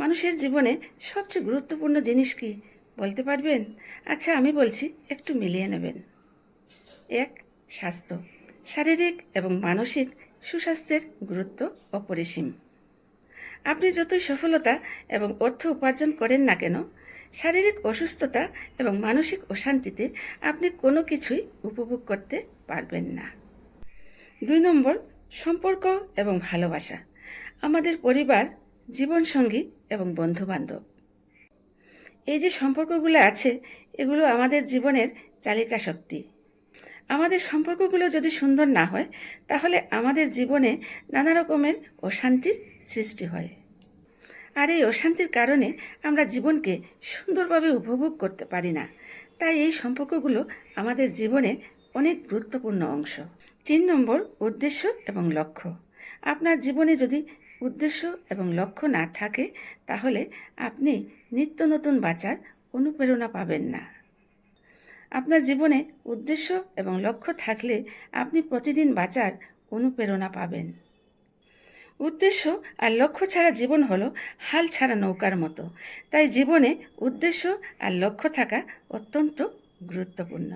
মানুষের জীবনে সবচেয়ে গুরুত্বপূর্ণ জিনিস কি বলতে পারবেন? আচ্ছা, আমি বলছি, একটু মিলিয়ে নেবেন। 1. স্বাস্থ্য। শারীরিক এবং মানসিক সুস্বাস্থ্যের গুরুত্ব অপরিসীম। আপনি যতই সফলতা এবং অর্থ উপার্জন করেন না কেন, শারীরিক অসুস্থতা এবং মানসিক অশান্তিতে আপনি কোনো কিছুই উপভোগ করতে পারবেন না। 2 নম্বর, সম্পর্ক এবং ভালোবাসা। আমাদের পরিবার, জীবনসঙ্গী এবং বন্ধুবান্ধব, এই যে সম্পর্কগুলো আছে, এগুলো আমাদের জীবনের চালিকা শক্তি। আমাদের সম্পর্কগুলো যদি সুন্দর না হয়, তাহলে আমাদের জীবনে নানা রকমের অশান্তির সৃষ্টি হয়। আর এই অশান্তির কারণে আমরা জীবনকে সুন্দরভাবে উপভোগ করতে পারি না। তাই এই সম্পর্কগুলো আমাদের জীবনের অনেক গুরুত্বপূর্ণ অংশ। 3 নম্বর, উদ্দেশ্য এবং লক্ষ্য। আপনার জীবনে যদি উদ্দেশ্য এবং লক্ষ্য না থাকে, তাহলে আপনি নিত্য নতুন বাঁচার অনুপ্রেরণা পাবেন না। আপনার জীবনে উদ্দেশ্য এবং লক্ষ্য থাকলে আপনি প্রতিদিন বাঁচার অনুপ্রেরণা পাবেন। উদ্দেশ্য আর লক্ষ্য ছাড়া জীবন হলো হাল ছাড়া নৌকার মতো। তাই জীবনে উদ্দেশ্য আর লক্ষ্য থাকা অত্যন্ত গুরুত্বপূর্ণ।